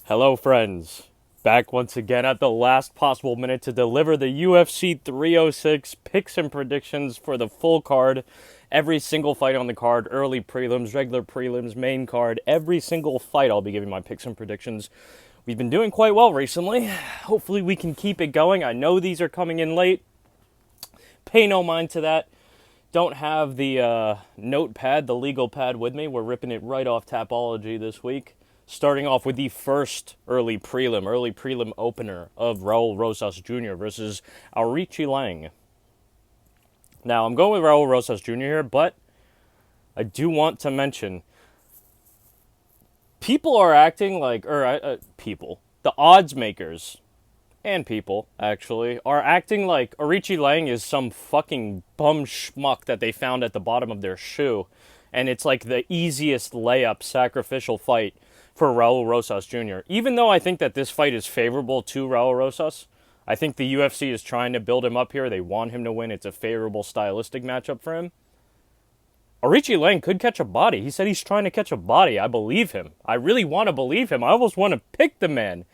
Hello, friends. Back once again at the last possible minute to deliver the UFC 306 picks and predictions for the full card. Every single fight on the card, early prelims, regular prelims, main card, every single fight I'll be giving my picks and predictions. We've been doing quite well recently. Hopefully we can keep it going. I know these are coming in late. Pay no mind to that. Don't have the notepad, the legal pad with me. We're ripping it right off Tapology this week. Starting off with the first early prelim opener of Raul Rosas Jr. versus Aoriqileng. Now, I'm going with Raul Rosas Jr. here, but I do want to mention people are acting like, the odds makers and people, actually, are acting like Aoriqileng is some fucking bum schmuck that they found at the bottom of their shoe. And it's like the easiest layup sacrificial fight for Raul Rosas Jr. Even though I think that this fight is favorable to Raul Rosas, I think the UFC is trying to build him up here. They want him to win. It's a favorable stylistic matchup for him. Aoriqileng could catch a body. He said he's trying to catch a body. I believe him. I really want to believe him. I almost want to pick the man.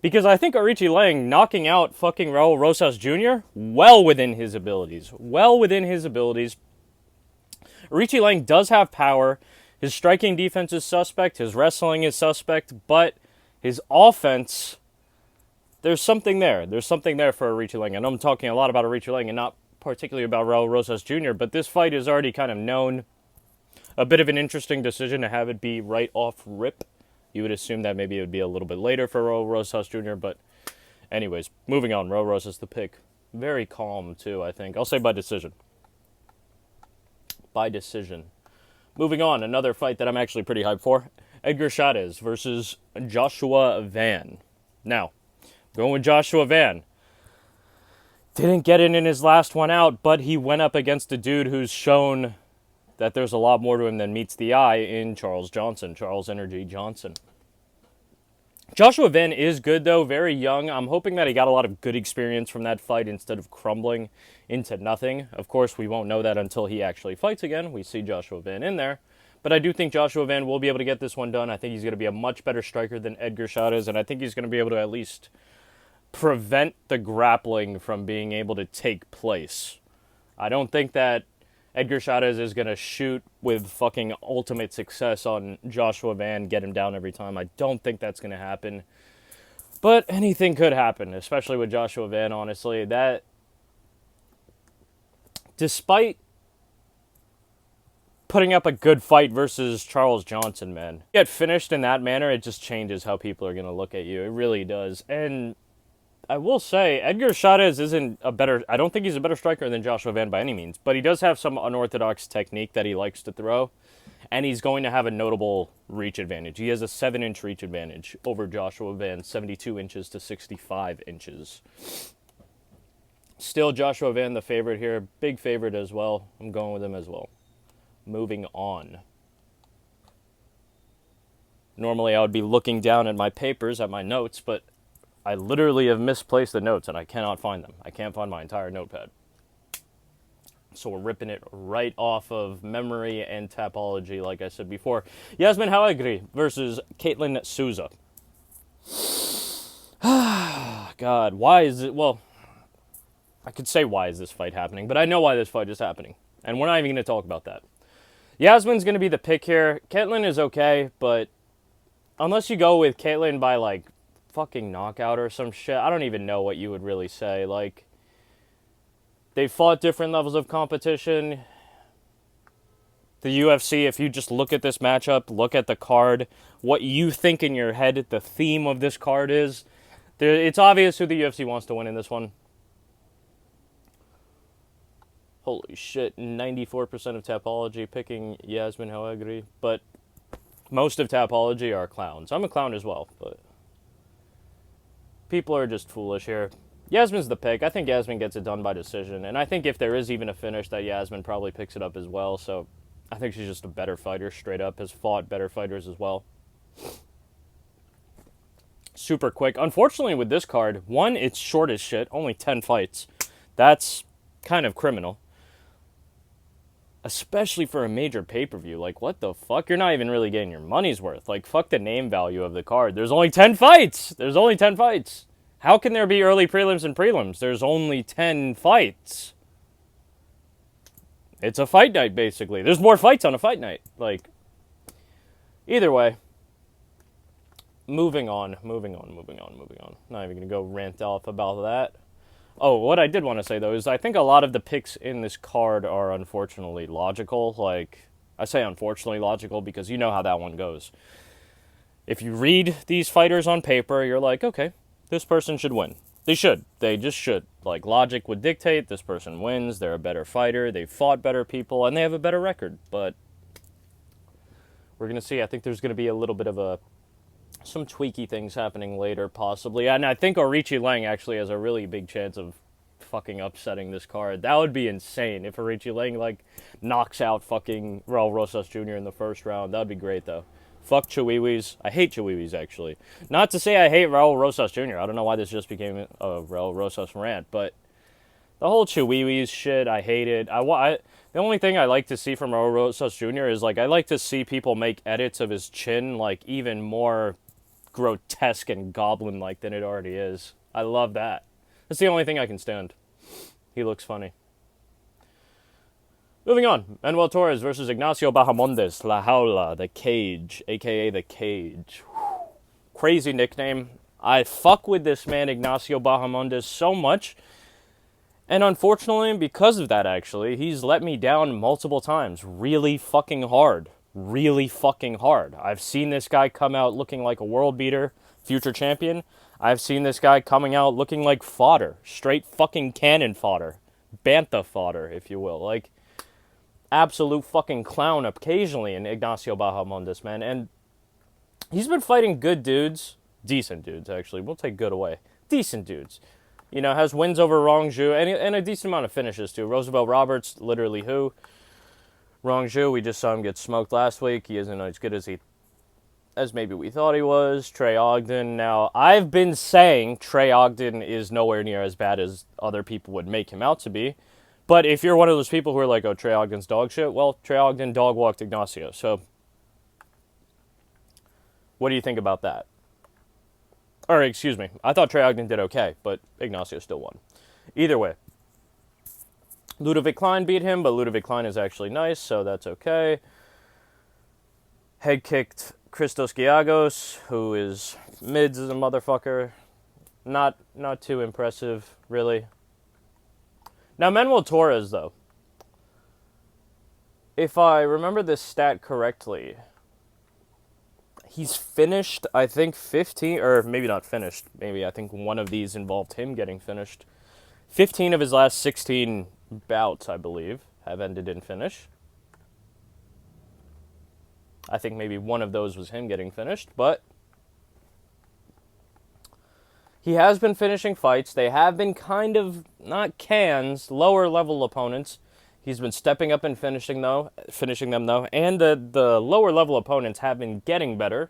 Because I think Aoriqileng knocking out fucking Raul Rosas Jr. well within his abilities. Aoriqileng does have power. His striking defense is suspect. His wrestling is suspect. But his offense, there's something there. There's something there for Aoriqileng. I know I'm talking a lot about Aoriqileng and not particularly about Raul Rosas Jr., but this fight is already kind of known. A bit of an interesting decision to have it be right off rip. You would assume that maybe it would be a little bit later for Raul Rosas Jr., but anyways, moving on. Raul Rosas the pick. Very calm, too, I think. I'll say by decision. Moving on, another fight that I'm actually pretty hyped for. Edgar Cháirez versus Joshua Van. Now, going with Joshua Van. Didn't get it in his last one out, but he went up against a dude who's shown that there's a lot more to him than meets the eye in Charles Energy Johnson. Joshua Van is good, though, very young. I'm hoping that he got a lot of good experience from that fight instead of crumbling into nothing. Of course, we won't know that until he actually fights again. We see Joshua Van in there. But I do think Joshua Van will be able to get this one done. I think he's going to be a much better striker than Edgar Cháirez, and I think he's going to be able to at least prevent the grappling from being able to take place. I don't think that Edgar Cháirez is going to shoot with fucking ultimate success on Joshua Van, get him down every time. I don't think that's going to happen. But anything could happen, especially with Joshua Van, honestly. That, despite putting up a good fight versus Charles Johnson, man, get finished in that manner, it just changes how people are going to look at you. It really does. And I will say, Edgar Cháirez I don't think he's a better striker than Joshua Van by any means, but he does have some unorthodox technique that he likes to throw, and he's going to have a notable reach advantage. He has a 7-inch reach advantage over Joshua Van, 72 inches to 65 inches. Still, Joshua Van the favorite here, big favorite as well. I'm going with him as well. Moving on. Normally, I would be looking down at my papers, at my notes, but I literally have misplaced the notes, and I cannot find them. I can't find my entire notepad. So we're ripping it right off of memory and Tapology, like I said before. Yasmin Hawagri versus Caitlin Souza. God, why is it... Well, I could say why is this fight happening, but I know why this fight is happening. And we're not even going to talk about that. Yasmin's going to be the pick here. Caitlin is okay, but unless you go with Caitlin by, like, fucking knockout or some shit, I don't even know what you would really say. Like, they fought different levels of competition. The UFC, if you just look at this matchup, look at the card, what you think in your head the theme of this card is, it's obvious who the UFC wants to win in this one. Holy shit, 94% of Tapology picking Yasmin Hawagri, but most of Tapology are clowns. I'm a clown as well, but people are just foolish here. Yasmin's the pick. I think Yasmin gets it done by decision. And I think if there is even a finish, that Yasmin probably picks it up as well. So I think she's just a better fighter, straight up. Has fought better fighters as well. Super quick. Unfortunately, with this card, one, it's short as shit. Only 10 fights. That's kind of criminal. especially for a major pay-per-view. Like, what the fuck? You're not even really getting your money's worth. Like, fuck the name value of the card. There's only 10 fights. There's only 10 fights. How can there be early prelims and prelims? There's only 10 fights. It's a fight night, basically. There's more fights on a fight night. Like, either way. Moving on. Not even going to go rant off about that. Oh, what I did want to say, though, is I think a lot of the picks in this card are unfortunately logical. Like, I say unfortunately logical because you know how that one goes. If you read these fighters on paper, you're like, okay, this person should win. They should. They just should. Like, logic would dictate this person wins, they're a better fighter, they've fought better people, and they have a better record. But we're going to see. I think there's going to be a little bit of some tweaky things happening later, possibly. And I think Aoriqileng actually has a really big chance of fucking upsetting this card. That would be insane if Aoriqileng, like, knocks out fucking Raul Rosas Jr. in the first round. That would be great, though. Fuck Chihuihuis. I hate Chihuihuis, actually. Not to say I hate Raul Rosas Jr. I don't know why this just became a Raul Rosas rant, but the whole Chihuihuis shit, I hate it. The only thing I like to see from Raul Rosas Jr. is, like, I like to see people make edits of his chin, like, even more grotesque and goblin-like than it already is. I love that. That's the only thing I can stand. He looks funny. Moving on. Manuel Torres versus Ignacio Bahamondes, La Jaula, the Cage, a.k.a. the Cage. Whew. Crazy nickname. I fuck with this man, Ignacio Bahamondes, so much. And unfortunately, because of that, actually, he's let me down multiple times. Really fucking hard. I've seen this guy come out looking like a world beater, future champion. I've seen this guy coming out looking like fodder. Straight fucking cannon fodder. Bantha fodder, if you will. Like, absolute fucking clown occasionally in Ignacio Bahamondes, man. And he's been fighting good dudes. Decent dudes, actually. We'll take good away. Decent dudes. You know, has wins over Rong Zhu and a decent amount of finishes, too. Roosevelt Roberts, literally who? Rong Zhu, we just saw him get smoked last week. He isn't as good as maybe we thought he was. Trey Ogden. Now, I've been saying Trey Ogden is nowhere near as bad as other people would make him out to be. But if you're one of those people who are like, oh, Trey Ogden's dog shit, well, Trey Ogden dog-walked Ignacio. So, what do you think about that? Or, excuse me, I thought Trey Ogden did okay, but Ignacio still won. Either way. Ludovic Klein beat him, but Ludovic Klein is actually nice, so that's okay. Head kicked Christos Giagos, who is mids as a motherfucker. Not too impressive, really. Now, Manuel Torres, though. If I remember this stat correctly, he's finished, I think, 15, or maybe not finished. Maybe I think one of these involved him getting finished. 15 of his last 16 bouts, I believe, have ended in finish. I think maybe one of those was him getting finished, but he has been finishing fights. They have been kind of, not cans, lower level opponents. He's been stepping up and finishing them though, and the lower level opponents have been getting better.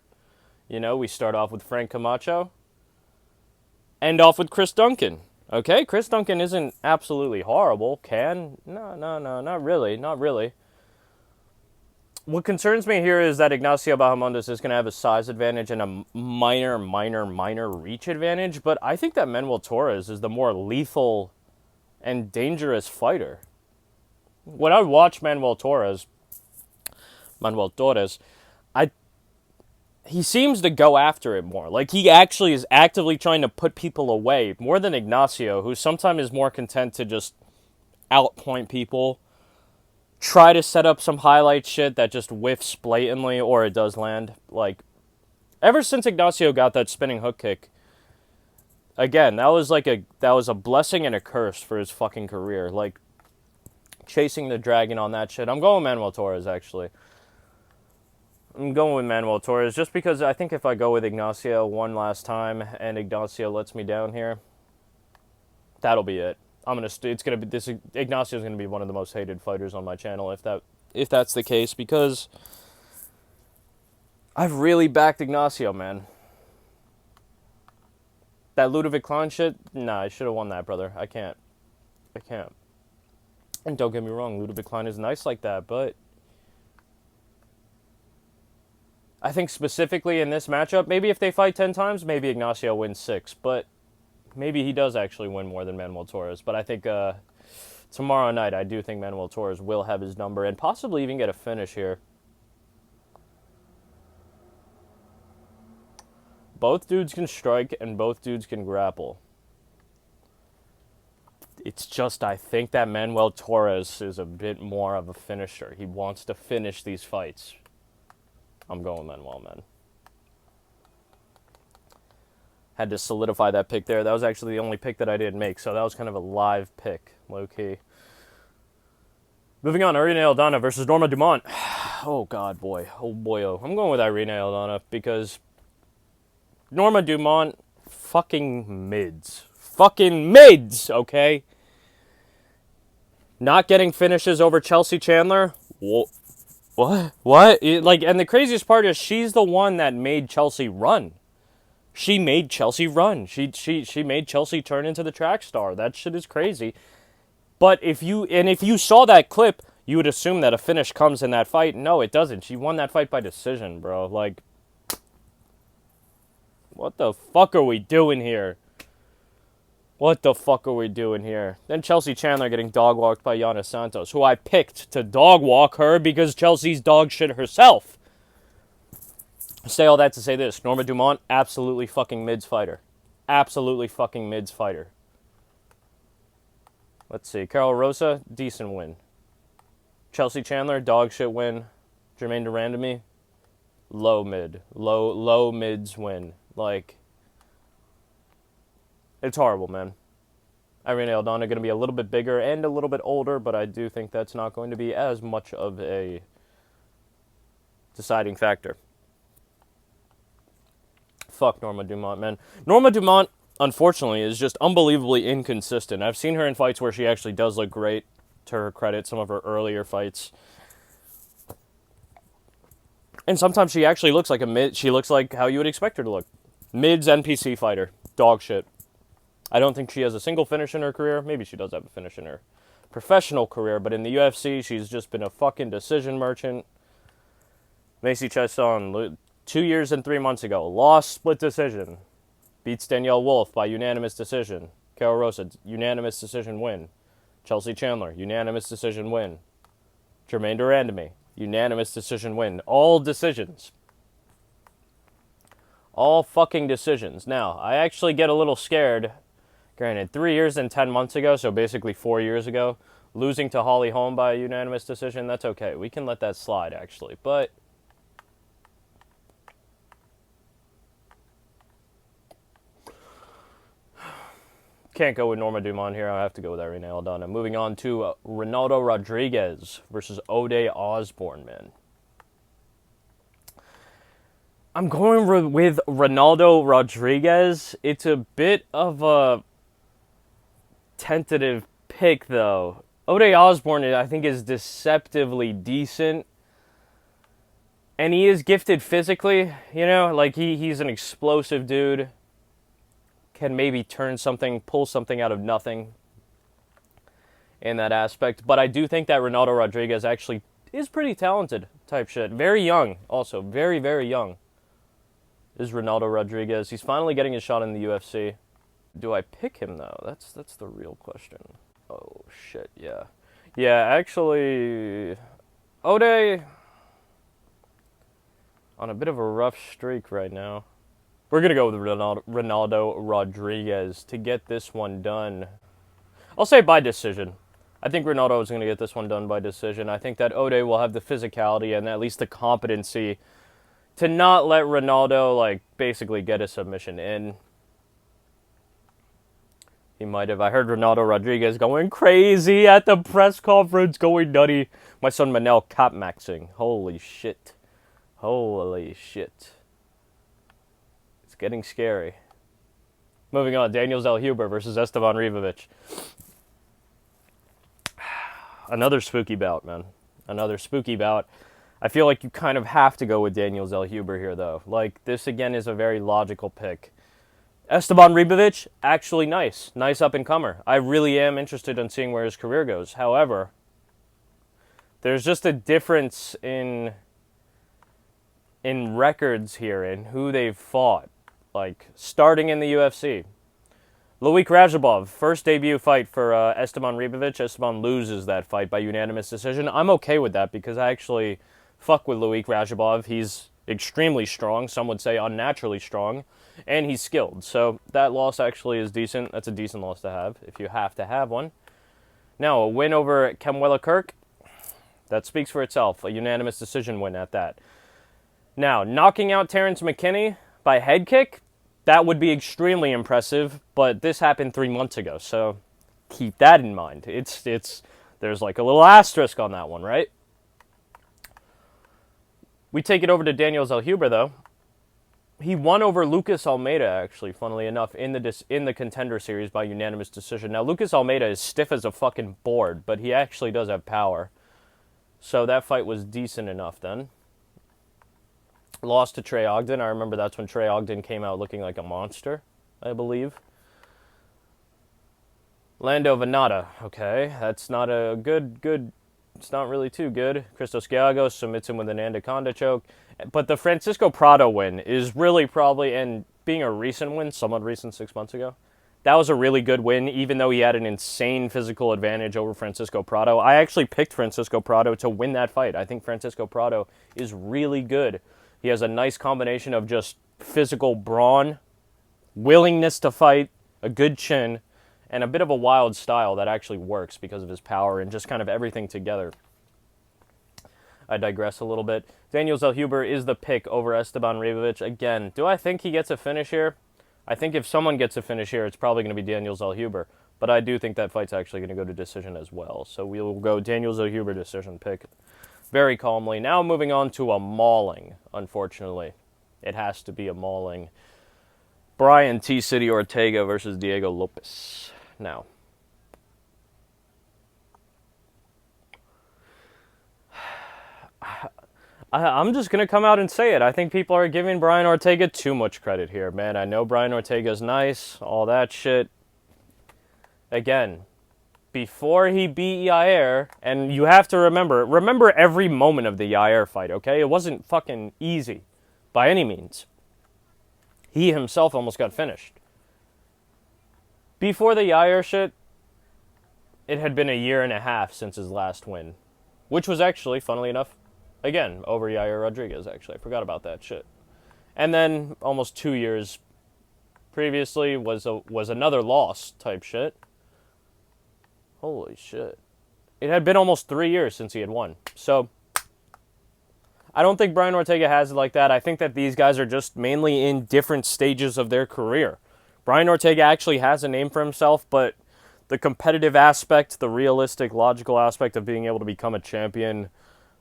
You know, we start off with Frank Camacho, end off with Chris Duncan. Okay, Chris Duncan isn't absolutely horrible. No, not really. What concerns me here is that Ignacio Bahamondes is going to have a size advantage and a minor reach advantage, but I think that Manuel Torres is the more lethal and dangerous fighter. When I watch Manuel Torres, he seems to go after it more. Like, he actually is actively trying to put people away, more than Ignacio, who sometimes is more content to just outpoint people, try to set up some highlight shit that just whiffs blatantly, or it does land. Like, ever since Ignacio got that spinning hook kick, again, that was a blessing and a curse for his fucking career. Like, chasing the dragon on that shit. I'm going with Manuel Torres, actually. I'm going with Manuel Torres just because I think if I go with Ignacio one last time and Ignacio lets me down here, that'll be it. Ignacio's gonna be one of the most hated fighters on my channel if that's the case, because I've really backed Ignacio, man. That Ludovic Klein shit, nah, I should have won that, brother. I can't. And don't get me wrong, Ludovic Klein is nice like that, but I think specifically in this matchup, maybe if they fight 10 times, maybe Ignacio wins 6, but maybe he does actually win more than Manuel Torres. But I think tomorrow night, I do think Manuel Torres will have his number and possibly even get a finish here. Both dudes can strike and both dudes can grapple. It's just, I think that Manuel Torres is a bit more of a finisher. He wants to finish these fights. I'm going Manuel, man. Had to solidify that pick there. That was actually the only pick that I didn't make, so that was kind of a live pick, low-key. Moving on, Irene Aldana versus Norma Dumont. Oh, God, boy. Oh, boy-oh. I'm going with Irene Aldana because Norma Dumont, fucking mids. Fucking mids, okay? Not getting finishes over Chelsea Chandler? What? And the craziest part is she's the one that made Chelsea run. She made Chelsea run. She made Chelsea turn into the track star. That shit is crazy. But if you saw that clip, you would assume that a finish comes in that fight. No, it doesn't. She won that fight by decision, bro. Like, what the fuck are we doing here? What the fuck are we doing here? Then Chelsea Chandler getting dog-walked by Yana Santos, who I picked to dog-walk her because Chelsea's dog shit herself. I say all that to say this. Norma Dumont, absolutely fucking mids fighter. Absolutely fucking mids fighter. Let's see. Carol Rosa, decent win. Chelsea Chandler, dog shit win. Jermaine Durandamy, low mid. Low mids win. Like, it's horrible, man. Irene Aldana going to be a little bit bigger and a little bit older, but I do think that's not going to be as much of a deciding factor. Fuck Norma Dumont, man. Norma Dumont, unfortunately, is just unbelievably inconsistent. I've seen her in fights where she actually does look great, to her credit, some of her earlier fights. And sometimes she actually looks like a mid. She looks like how you would expect her to look. Mids NPC fighter. Dog shit. I don't think she has a single finish in her career. Maybe she does have a finish in her professional career, but in the UFC, she's just been a fucking decision merchant. Macy Chiasson, 2 years and 3 months ago, lost split decision. Beats Danielle Wolf by unanimous decision. Carol Rosa, unanimous decision win. Chelsea Chandler, unanimous decision win. Jermaine Durandamy, unanimous decision win. All decisions. All fucking decisions. Now, I actually get a little scared. Granted, 3 years and 10 months ago, so basically 4 years ago, losing to Holly Holm by a unanimous decision, that's okay. We can let that slide, actually. But can't go with Norma Dumont here. I have to go with Irene Aldana. Moving on to Ronaldo Rodriguez versus Ode Osborne, man. I'm going with Ronaldo Rodriguez. It's a bit of a tentative pick, though. Ode Osborne, I think, is deceptively decent. And he is gifted physically, you know? Like, he's an explosive dude. Can maybe pull something out of nothing in that aspect. But I do think that Ronaldo Rodriguez actually is pretty talented type shit. Very young, also. Very, very young is Ronaldo Rodriguez. He's finally getting his shot in the UFC. Do I pick him, though? That's the real question. Oh, shit, yeah. Yeah, actually, Ode on a bit of a rough streak right now. We're going to go with Ronaldo Rodriguez to get this one done. I'll say by decision. I think Ronaldo is going to get this one done by decision. I think that Ode will have the physicality and at least the competency to not let Ronaldo, like, basically get a submission in. He might have. I heard Ronaldo Rodriguez going crazy at the press conference, going nutty. My son Manel cap-maxing. Holy shit. Holy shit. It's getting scary. Moving on, Daniel Zellhuber versus Esteban Ribovic. Another spooky bout, man. Another spooky bout. I feel like you kind of have to go with Daniel Zellhuber here, though. Like, this, again, is a very logical pick. Esteban Ribovic, actually nice. Nice up-and-comer. I really am interested in seeing where his career goes. However, there's just a difference in records here in who they've fought. Like, starting in the UFC. Loic Radzhabov, first debut fight for Esteban Ribovic. Esteban loses that fight by unanimous decision. I'm okay with that because I actually fuck with Loic Radzhabov. He's extremely strong, some would say unnaturally strong, and he's skilled. So that loss actually is decent. That's a decent loss to have if you have to have one. Now, a win over Kemwela Kirk, that speaks for itself. A unanimous decision win at that. Now, knocking out Terrence McKinney by head kick, that would be extremely impressive, but this happened 3 months ago, so keep that in mind. There's like a little asterisk on that one, right? We take it over to Daniel Zellhuber, though. He won over Lucas Almeida, actually, funnily enough, in the Contender Series by unanimous decision. Now, Lucas Almeida is stiff as a fucking board, but he actually does have power. So that fight was decent enough then. Lost to Trey Ogden. I remember that's when Trey Ogden came out looking like a monster, I believe. Lando Venata. Okay, that's not a good. It's not really too good. Christos Giagos submits him with an anaconda choke. But the Francisco Prado win is really probably, and being a recent win, somewhat recent 6 months ago, that was a really good win, even though he had an insane physical advantage over Francisco Prado. I actually picked Francisco Prado to win that fight. I think Francisco Prado is really good. He has a nice combination of just physical brawn, willingness to fight, a good chin, and a bit of a wild style that actually works because of his power and just kind of everything together. I digress a little bit. Daniel Zellhuber is the pick over Esteban Ribovic. Again, do I think he gets a finish here? I think if someone gets a finish here, it's probably going to be Daniel Zellhuber. But I do think that fight's actually going to go to decision as well. So we will go Daniel Zellhuber decision pick very calmly. Now moving on to a mauling, unfortunately. It has to be a mauling. Brian T-City Ortega versus Diego Lopes. Now, I'm just going to come out and say it. I think people are giving Brian Ortega too much credit here, man. I know Brian Ortega's nice, all that shit. Again, before he beat Yair, and you have to remember every moment of the Yair fight, okay? It wasn't fucking easy by any means. He himself almost got finished. Before the Yair shit, it had been a year and a half since his last win, which was actually, funnily enough, again, over Yair Rodriguez, actually. I forgot about that shit. And then almost 2 years previously was another loss type shit. Holy shit. It had been almost 3 years since he had won. So, I don't think Brian Ortega has it like that. I think that these guys are just mainly in different stages of their career. Brian Ortega actually has a name for himself, but the competitive aspect, the realistic, logical aspect of being able to become a champion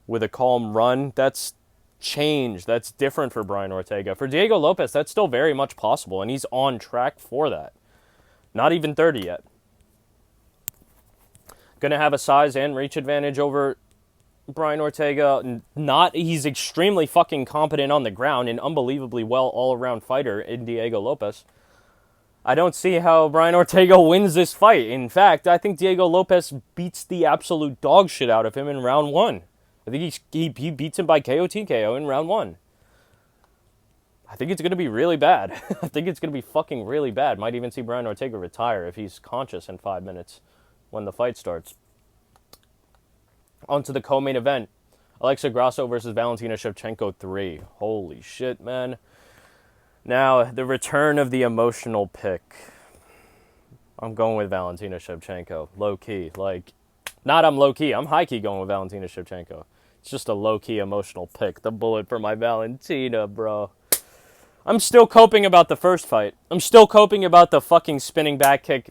with a calm run, that's changed. That's different for Brian Ortega. For Diego Lopes, that's still very much possible, and he's on track for that. Not even 30 yet. Going to have a size and reach advantage over Brian Ortega. He's extremely fucking competent on the ground and unbelievably well all-around fighter in Diego Lopes. I don't see how Brian Ortega wins this fight. In fact, I think Diego Lopes beats the absolute dog shit out of him in round 1. I think he beats him by KO TKO in round 1. I think it's going to be really bad. I think it's going to be fucking really bad. Might even see Brian Ortega retire if he's conscious in 5 minutes when the fight starts. On to the co-main event. Alexa Grasso versus Valentina Shevchenko 3. Holy shit, man. Now, the return of the emotional pick. I'm going with Valentina Shevchenko. Low-key. I'm low-key. I'm high-key going with Valentina Shevchenko. It's just a low-key emotional pick. The bullet for my Valentina, bro. I'm still coping about the first fight. I'm still coping about the fucking spinning back kick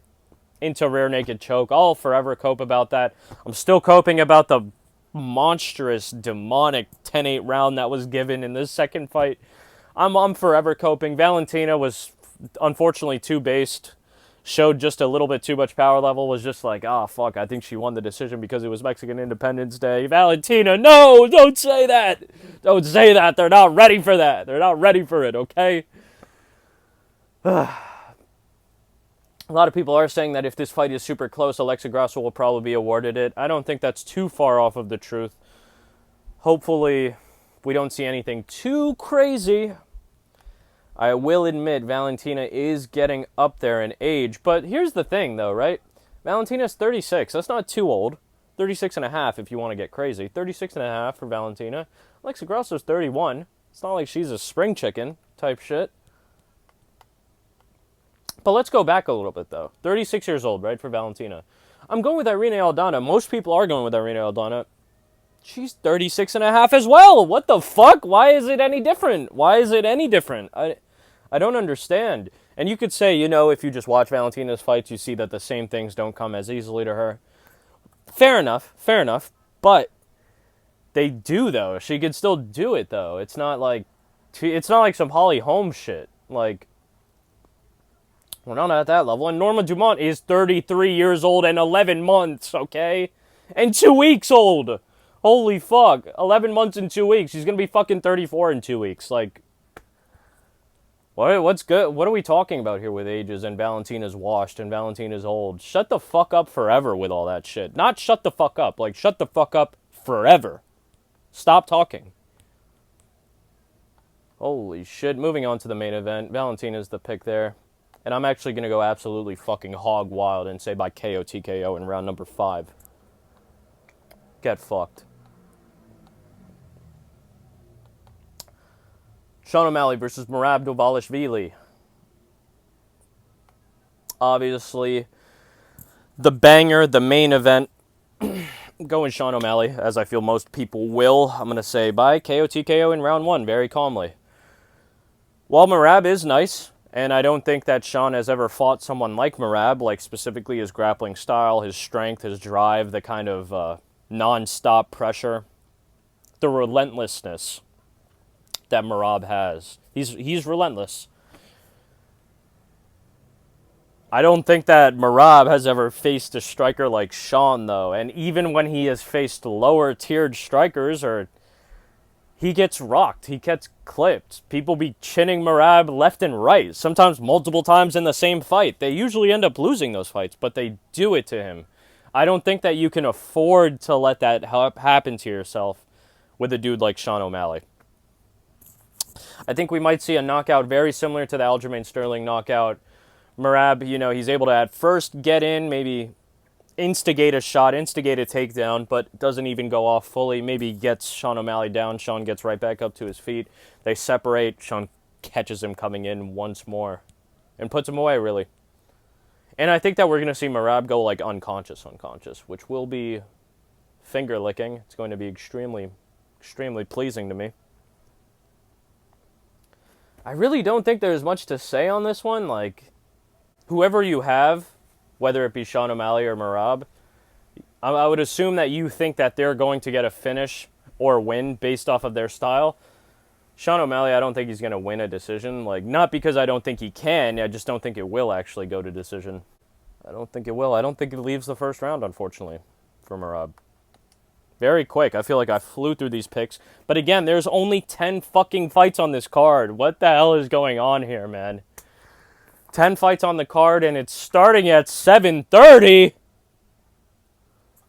into rear naked choke. I'll forever cope about that. I'm still coping about the monstrous, demonic 10-8 round that was given in this second fight. I'm forever coping. Valentina was unfortunately too based. Showed just a little bit too much power level. Was just like, fuck, I think she won the decision because it was Mexican Independence Day. Valentina, no, don't say that. Don't say that. They're not ready for that. They're not ready for it, okay? A lot of people are saying that if this fight is super close, Alexa Grasso will probably be awarded it. I don't think that's too far off of the truth. Hopefully, we don't see anything too crazy. I will admit Valentina is getting up there in age. But here's the thing, though, right? Valentina's 36. That's not too old. 36 and a half if you want to get crazy. 36 and a half for Valentina. Alexa Grasso's 31. It's not like she's a spring chicken type shit. But let's go back a little bit, though. 36 years old, right, for Valentina. I'm going with Irene Aldana. Most people are going with Irene Aldana. She's 36 and a half as well. What the fuck? Why is it any different? Why is it any different? I don't understand. And you could say, you know, if you just watch Valentina's fights, you see that the same things don't come as easily to her. Fair enough. But they do, though. She could still do it, though. It's not like some Holly Holmes shit. Like, we're not at that level. And Norma Dumont is 33 years old and 11 months, okay? And 2 weeks old. Holy fuck. 11 months and 2 weeks. She's going to be fucking 34 in 2 weeks. Like, what's good? What are we talking about here with ages and Valentina's washed and Valentina's old? Shut the fuck up forever with all that shit. Not shut the fuck up. Like, shut the fuck up forever. Stop talking. Holy shit. Moving on to the main event. Valentina's the pick there. And I'm actually going to go absolutely fucking hog wild and say by KO TKO in round number 5. Get fucked. Sean O'Malley versus Merab Dvalishvili. Obviously, the banger, the main event. Going Sean O'Malley, as I feel most people will. I'm going to say by KO TKO in round 1, very calmly. While Merab is nice, and I don't think that Sean has ever fought someone like Merab, like specifically his grappling style, his strength, his drive, the kind of non-stop pressure, the relentlessness that Merab has. He's relentless. I don't think that Merab has ever faced a striker like Sean, though. And even when he has faced lower-tiered strikers, he gets rocked. He gets clipped. People be chinning Merab left and right, sometimes multiple times in the same fight. They usually end up losing those fights, but they do it to him. I don't think that you can afford to let that happen to yourself with a dude like Sean O'Malley. I think we might see a knockout very similar to the Aljamain Sterling knockout. Merab, you know, he's able to at first get in, maybe instigate a shot, instigate a takedown, but doesn't even go off fully. Maybe gets Sean O'Malley down. Sean gets right back up to his feet. They separate. Sean catches him coming in once more and puts him away, really. And I think that we're going to see Merab go like unconscious, which will be finger-licking. It's going to be extremely, extremely pleasing to me. I really don't think there's much to say on this one. Like, whoever you have, whether it be Sean O'Malley or Merab, I would assume that you think that they're going to get a finish or win based off of their style. Sean O'Malley, I don't think he's going to win a decision. Like, not because I don't think he can, I just don't think it will actually go to decision. I don't think it will. I don't think it leaves the first round, unfortunately, for Merab. Very quick. I feel like I flew through these picks. But again, there's only 10 fucking fights on this card. What the hell is going on here, man? 10 fights on the card, and it's starting at 7:30.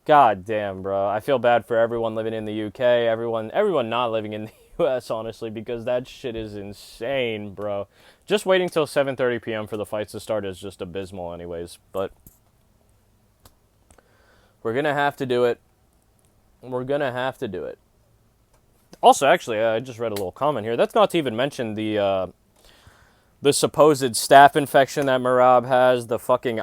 God damn, bro. I feel bad for everyone living in the UK, everyone not living in the US, honestly, because that shit is insane, bro. Just waiting till 7:30 p.m. for the fights to start is just abysmal anyways, but we're going to have to do it. We're going to have to do it. Also, actually, I just read a little comment here. That's not to even mention the supposed staph infection that Merab has, the fucking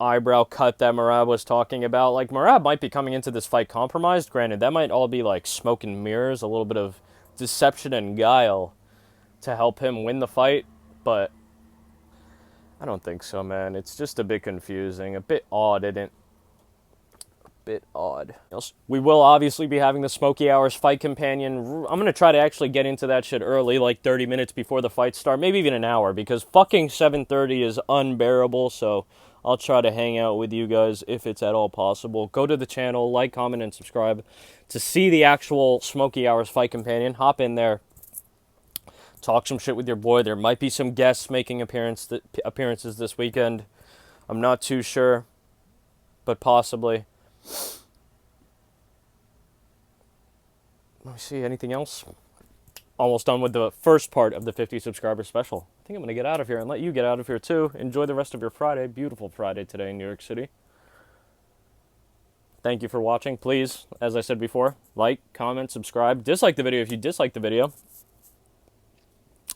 eyebrow cut that Merab was talking about. Like, Merab might be coming into this fight compromised. Granted, that might all be like smoke and mirrors, a little bit of deception and guile to help him win the fight, but I don't think so, man. It's just a bit confusing, a bit odd, isn't it? Bit odd. We will obviously be having the Smoky Hours fight companion. I'm going to try to actually get into that shit early, like 30 minutes before the fight start, maybe even an hour, because fucking 7:30 is unbearable, so I'll try to hang out with you guys if it's at all possible. Go to the channel, like, comment, and subscribe to see the actual Smoky Hours fight companion. Hop in there. Talk some shit with your boy. There might be some guests making appearances this weekend. I'm not too sure, but possibly. Let me see, anything else? Almost done with the first part of the 50 subscriber special. I think I'm going to get out of here and let you get out of here too. Enjoy the rest of your Friday. Beautiful Friday today in New York City. Thank you for watching. Please, as I said before, like, comment, subscribe. Dislike the video if you dislike the video.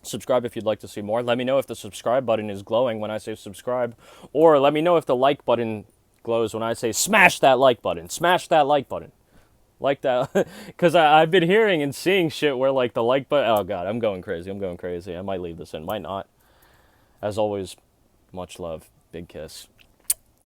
Subscribe if you'd like to see more. Let me know if the subscribe button is glowing when I say subscribe. Or let me know if the like button glows when I say smash that like button. Smash that like button. Like that. Because I've been hearing and seeing shit where like the like button... Oh, God, I'm going crazy. I might leave this in. Might not. As always, much love. Big kiss.